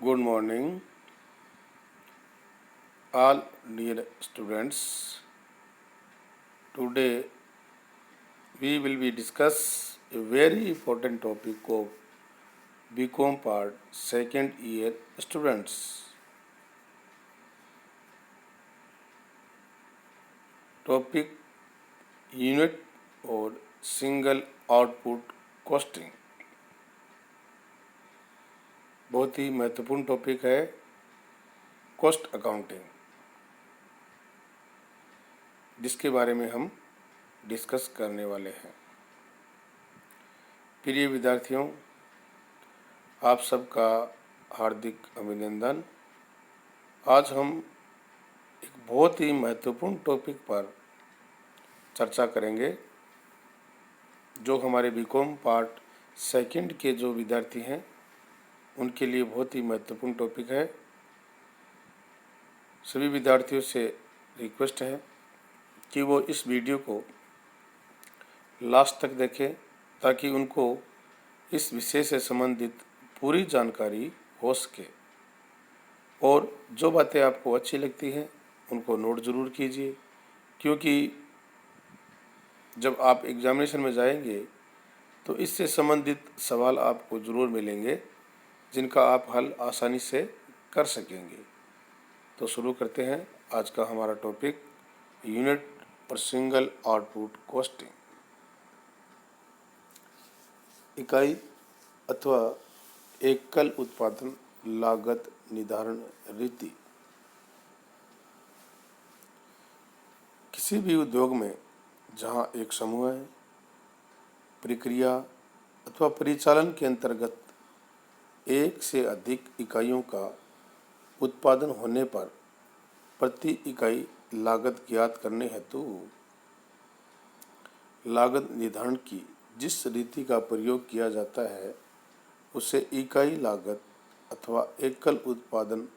Good morning, all dear students. Today we will be discuss a very important topic of BCom part second year students. Topic unit और single output costing. बहुत ही महत्वपूर्ण topic है cost accounting, जिसके बारे में हम discuss करने वाले हैं। प्रिय विद्यार्थियों, आप सबका हार्दिक अभिनंदन। आज हम एक बहुत ही महत्वपूर्ण टॉपिक पर चर्चा करेंगे, जो हमारे बीकॉम पार्ट सेकंड के जो विद्यार्थी हैं उनके लिए बहुत ही महत्वपूर्ण टॉपिक है। सभी विद्यार्थियों से रिक्वेस्ट है कि वो इस वीडियो को लास्ट तक देखें, ताकि उनको इस विषय से संबंधित पूरी जानकारी हो सके। और जो बातें आपको अच्छी लगती हैं उनको नोट ज़रूर कीजिए, क्योंकि जब आप एग्जामिनेशन में जाएंगे तो इससे संबंधित सवाल आपको ज़रूर मिलेंगे, जिनका आप हल आसानी से कर सकेंगे। तो शुरू करते हैं आज का हमारा टॉपिक यूनिट और सिंगल आउटपुट कॉस्टिंग। इकाई अथवा एकल उत्पादन लागत निर्धारण रीति। किसी भी उद्योग में जहां एक समूह है, प्रक्रिया अथवा परिचालन के अंतर्गत एक से अधिक इकाइयों का उत्पादन होने पर प्रति इकाई लागत ज्ञात करने हेतु लागत निर्धारण की जिस रीति का प्रयोग किया जाता है उसे इकाई लागत अथवा एकल उत्पादन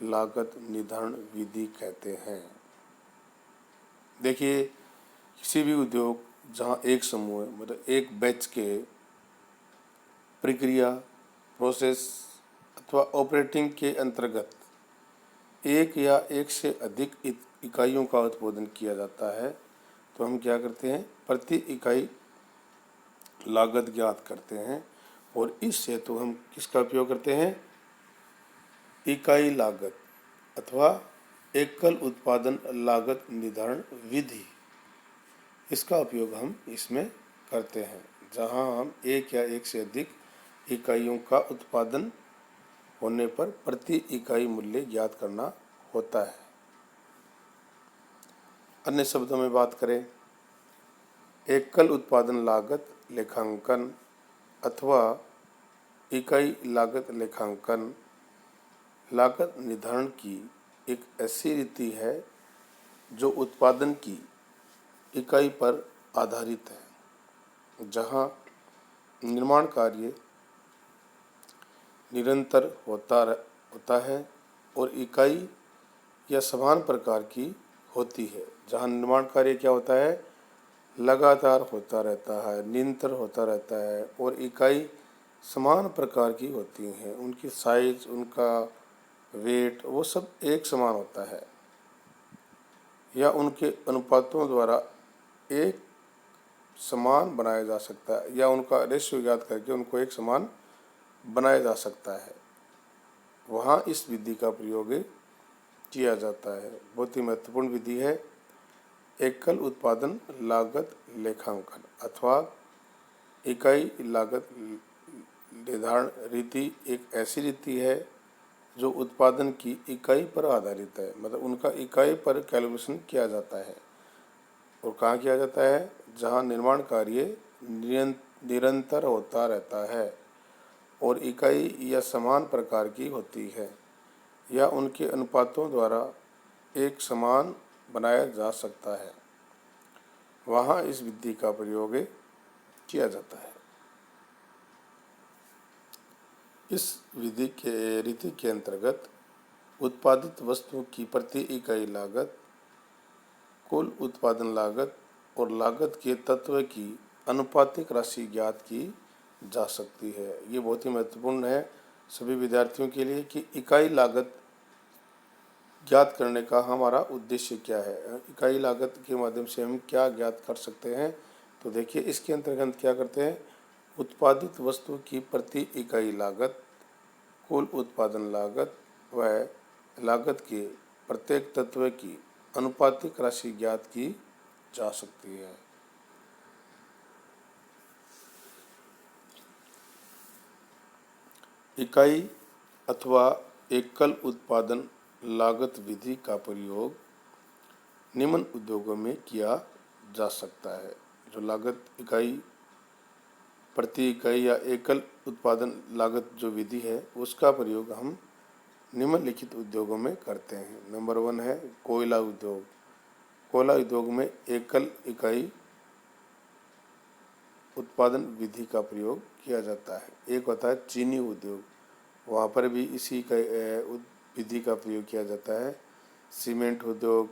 लागत निर्धारण विधि कहते हैं। देखिए, किसी भी उद्योग जहां एक समूह है, मतलब एक बैच के प्रक्रिया, प्रोसेस अथवा ऑपरेटिंग के अंतर्गत एक या एक से अधिक इकाइयों का उत्पादन किया जाता है, तो हम क्या करते हैं, प्रति इकाई लागत ज्ञात करते हैं। और इस हेतु हम किसका उपयोग करते हैं, इकाई लागत अथवा एकल उत्पादन लागत निर्धारण विधि, इसका उपयोग हम इसमें करते हैं, जहां हम एक या एक से अधिक इकाइयों का उत्पादन होने पर प्रति इकाई मूल्य ज्ञात करना होता है। अन्य शब्दों में बात करें, एकल उत्पादन लागत लेखांकन अथवा इकाई लागत लेखांकन लागत निर्धारण की एक ऐसी रीति है जो उत्पादन की इकाई पर आधारित है, जहां निर्माण कार्य निरंतर होता है और इकाई या समान प्रकार की होती है। जहां निर्माण कार्य क्या होता है, लगातार होता रहता है, निरंतर होता रहता है, और इकाई समान प्रकार की होती हैं। उनकी साइज, उनका वेट, वो सब एक समान होता है, या उनके अनुपातों द्वारा एक समान बनाया जा सकता है, या उनका रेशियो ज्ञात करके उनको एक समान बनाया जा सकता है। वहाँ इस विधि का प्रयोग किया जाता है। बहुत ही महत्वपूर्ण विधि है एकल उत्पादन लागत लेखांकन अथवा इकाई लागत निर्धारण रीति। एक ऐसी रीति है जो उत्पादन की इकाई पर आधारित है, मतलब उनका इकाई पर कैलकुलेशन किया जाता है। और कहाँ किया जाता है, जहाँ निर्माण कार्य निरंतर होता रहता है और इकाई या समान प्रकार की होती है, या उनके अनुपातों द्वारा एक समान बनाया जा सकता है। वहाँ इस विधि का प्रयोग किया जाता है। इस विधि के रीति के अंतर्गत उत्पादित वस्तुओं की प्रति इकाई लागत, कुल उत्पादन लागत और लागत के तत्व की अनुपातिक राशि ज्ञात की जा सकती है। ये बहुत ही महत्वपूर्ण है। सभी विद्यार्थियों के लिए कि इकाई लागत ज्ञात करने का हमारा उद्देश्य क्या है। इकाई लागत के माध्यम से हम क्या ज्ञात कर सकते हैं। तो देखिए इसके अंतर्गत क्या करते हैं, उत्पादित वस्तु की प्रति इकाई लागत, कुल उत्पादन लागत व लागत के प्रत्येक तत्व की अनुपातिक राशि ज्ञात की जा सकती है। इकाई अथवा एकल उत्पादन लागत विधि का प्रयोग निम्न उद्योगों में किया जा सकता है। जो लागत इकाई, प्रति इकाई या एकल उत्पादन लागत जो विधि है उसका प्रयोग हम निम्नलिखित उद्योगों में करते हैं। नंबर 1 है कोयला उद्योग। कोयला उद्योग में एकल इकाई उत्पादन विधि का प्रयोग किया जाता है। एक होता है चीनी उद्योग, वहाँ पर भी इसी का विधि का प्रयोग किया जाता है। सीमेंट उद्योग,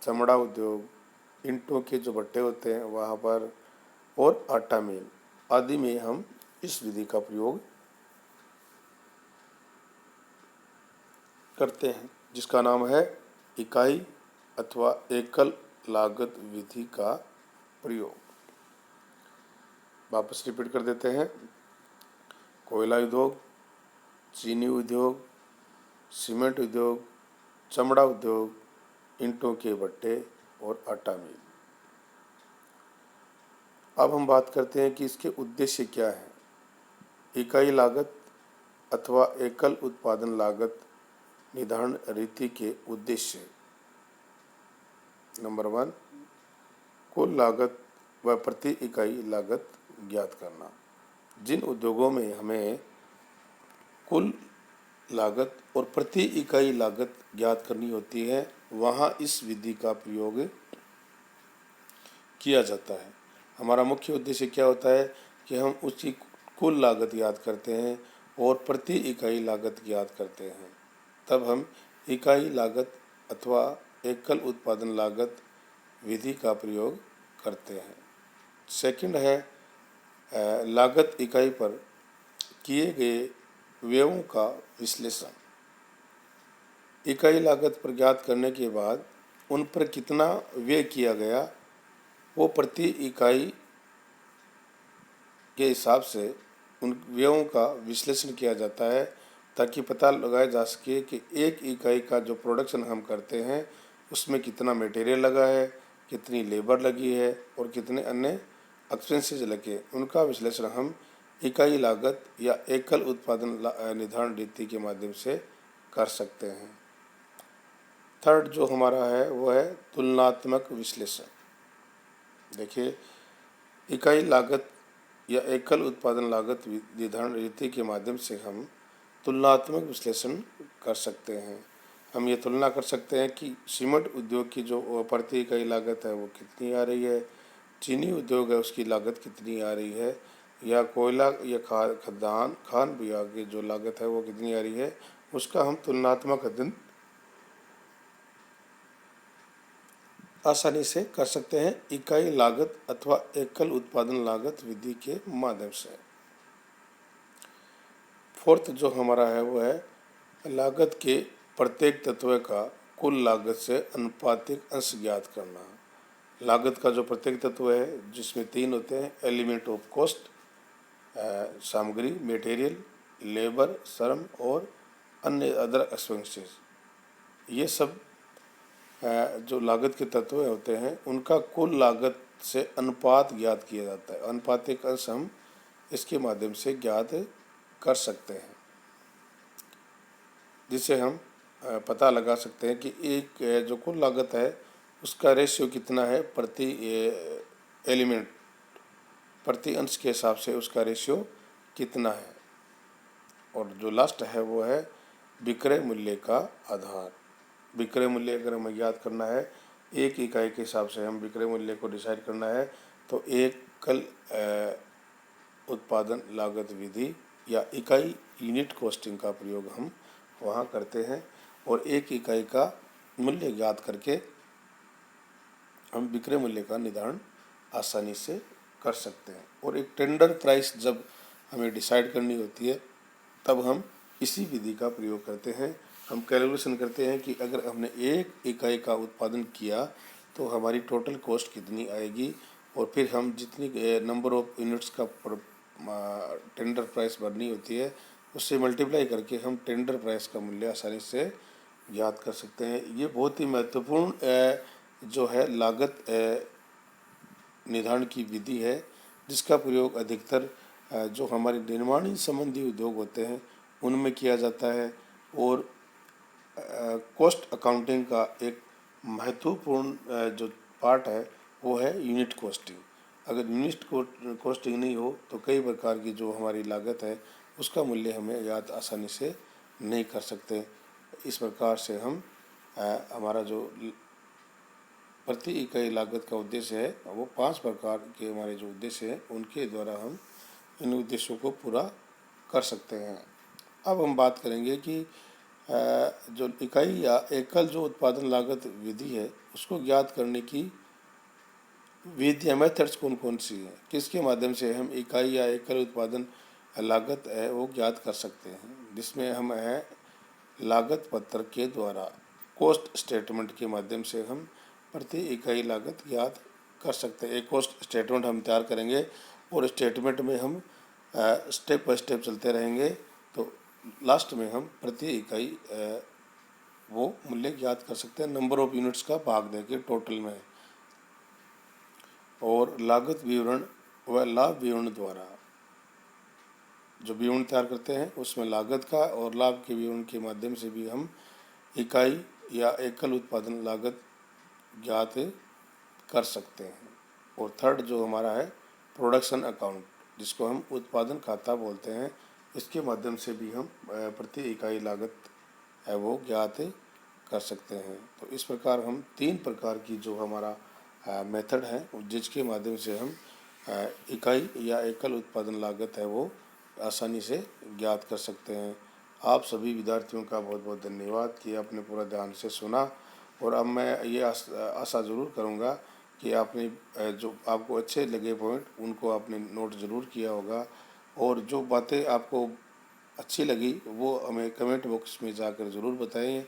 चमड़ा उद्योग, ईंटों के जो भट्टे होते हैं वहाँ पर, और आटा मिल आदि में हम इस विधि का प्रयोग करते हैं, जिसका नाम है इकाई अथवा एकल लागत विधि का प्रयोग। वापस रिपीट कर देते हैं। कोयला उद्योग, चीनी उद्योग, सीमेंट उद्योग, चमड़ा उद्योग, ईंटों के भट्टे और आटा मिल। अब हम बात करते हैं कि इसके उद्देश्य क्या है। इकाई लागत अथवा एकल उत्पादन लागत निर्धारण रीति के उद्देश्य। नंबर 1, कुल लागत व प्रति इकाई लागत ज्ञात करना। जिन उद्योगों में हमें कुल लागत और प्रति इकाई लागत ज्ञात करनी होती है वहाँ इस विधि का प्रयोग किया जाता है। हमारा मुख्य उद्देश्य क्या होता है कि हम उसकी कुल लागत याद करते हैं और प्रति इकाई लागत ज्ञात करते हैं, तब हम इकाई लागत अथवा एकल उत्पादन लागत विधि का प्रयोग करते हैं। सेकंड है लागत इकाई पर किए गए व्ययों का विश्लेषण। इकाई लागत पर ज्ञात करने के बाद उन पर कितना व्यय किया गया वो प्रति इकाई के हिसाब से उन व्ययों का विश्लेषण किया जाता है, ताकि पता लगाया जा सके कि एक इकाई का जो प्रोडक्शन हम करते हैं उसमें कितना मटेरियल लगा है, कितनी लेबर लगी है और कितने अन्य एक्सपेंसेस लगे। उनका विश्लेषण हम इकाई लागत या एकल उत्पादन निर्धारण रीति के माध्यम से कर सकते हैं। थर्ड जो हमारा है वो है तुलनात्मक विश्लेषण। देखिए इकाई लागत या एकल उत्पादन लागत निर्धारण रीति के माध्यम से हम तुलनात्मक विश्लेषण कर सकते हैं। हम ये तुलना कर सकते हैं कि सीमेंट उद्योग की जो प्रति इकाई लागत है वो कितनी आ रही है, चीनी उद्योग है उसकी लागत कितनी आ रही है, या कोयला या खान विभाग की जो लागत है वो कितनी आ रही है, उसका हम तुलनात्मक अध्ययन आसानी से कर सकते हैं इकाई लागत अथवा एकल उत्पादन लागत विधि के माध्यम से। फोर्थ जो हमारा है वो है लागत के प्रत्येक तत्व का कुल लागत से अनुपातिक अंश ज्ञात करना। लागत का जो प्रत्येक तत्व है जिसमें 3 होते हैं, एलिमेंट ऑफ कॉस्ट, सामग्री मटेरियल, लेबर श्रम और अन्य अदर एक्सपेंसेस, ये सब जो लागत के तत्व होते हैं उनका कुल लागत से अनुपात ज्ञात किया जाता है। अनुपातिक अंश हम इसके माध्यम से ज्ञात कर सकते हैं, जिससे हम पता लगा सकते हैं कि एक जो कुल लागत है उसका रेशियो कितना है प्रति एलिमेंट, प्रति अंश के हिसाब से उसका रेशियो कितना है। और जो लास्ट है वो है विक्रय मूल्य का आधार। विक्रय मूल्य अगर हमें याद करना है, एक इकाई के हिसाब से हम विक्रय मूल्य को डिसाइड करना है, तो एकल उत्पादन लागत विधि या इकाई यूनिट कॉस्टिंग का प्रयोग हम वहाँ करते हैं और एक इकाई का मूल्य ज्ञात करके हम विक्रय मूल्य का निर्धारण आसानी से कर सकते हैं। और एक टेंडर प्राइस जब हमें डिसाइड करनी होती है तब हम इसी विधि का प्रयोग करते हैं। हम कैलकुलेशन करते हैं कि अगर हमने 1 इकाई का उत्पादन किया तो हमारी टोटल कॉस्ट कितनी आएगी, और फिर हम जितनी नंबर ऑफ यूनिट्स का टेंडर प्राइस भरनी होती है उससे मल्टीप्लाई करके हम टेंडर प्राइस का मूल्य आसानी से ज्ञात कर सकते हैं। ये बहुत ही महत्वपूर्ण जो है लागत निर्धारण की विधि है, जिसका प्रयोग अधिकतर जो हमारे निर्माण संबंधी उद्योग होते हैं उनमें किया जाता है। और कॉस्ट अकाउंटिंग का एक महत्वपूर्ण जो पार्ट है वो है यूनिट कॉस्टिंग। अगर यूनिट कॉस्टिंग नहीं हो तो कई प्रकार की जो हमारी लागत है उसका मूल्य हमें ज्ञात आसानी से नहीं कर सकते। इस प्रकार से हम हमारा जो प्रति इकाई लागत का उद्देश्य है वो 5 प्रकार के हमारे जो उद्देश्य हैं उनके द्वारा हम इन उद्देश्यों को पूरा कर सकते हैं। अब हम बात करेंगे कि जो इकाई या एकल जो उत्पादन लागत विधि है उसको ज्ञात करने की विधियाँ मेथड्स कौन कौन सी हैं, किसके माध्यम से हम इकाई या एकल उत्पादन लागत है वो ज्ञात कर सकते हैं। जिसमें हम है लागत पत्रक के द्वारा, कॉस्ट स्टेटमेंट के माध्यम से हम प्रति इकाई लागत ज्ञात कर सकते हैं। एक कॉस्ट स्टेटमेंट हम तैयार करेंगे और स्टेटमेंट में हम स्टेप बाय स्टेप चलते रहेंगे तो लास्ट में हम प्रति इकाई वो मूल्य ज्ञात कर सकते हैं नंबर ऑफ यूनिट्स का भाग देके टोटल में। और लागत विवरण व लाभ विवरण द्वारा जो विवरण तैयार करते हैं उसमें लागत का और लाभ के विवरण के माध्यम से भी हम इकाई या एकल उत्पादन लागत ज्ञात कर सकते हैं। और थर्ड जो हमारा है प्रोडक्शन अकाउंट, जिसको हम उत्पादन खाता बोलते हैं, इसके माध्यम से भी हम प्रति इकाई लागत है वो ज्ञात कर सकते हैं। तो इस प्रकार हम 3 प्रकार की जो हमारा मेथड है जिसके माध्यम से हम इकाई या एकल उत्पादन लागत है वो आसानी से ज्ञात कर सकते हैं। आप सभी विद्यार्थियों का बहुत बहुत धन्यवाद कि आपने पूरा ध्यान से सुना। और अब मैं ये आशा ज़रूर करूँगा कि आपने जो आपको अच्छे लगे पॉइंट उनको आपने नोट ज़रूर किया होगा, और जो बातें आपको अच्छी लगी वो हमें कमेंट बॉक्स में जाकर ज़रूर बताएं।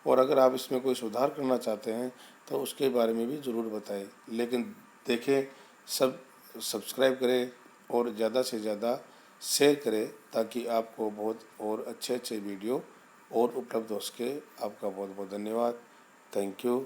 और अगर आप इसमें कोई सुधार करना चाहते हैं तो उसके बारे में भी ज़रूर बताएं। लेकिन देखें, सब सब्सक्राइब करें और ज़्यादा से ज़्यादा शेयर करें ताकि आपको बहुत और अच्छे अच्छे वीडियो और उपलब्ध हो सके। आपका बहुत बहुत धन्यवाद। Thank you.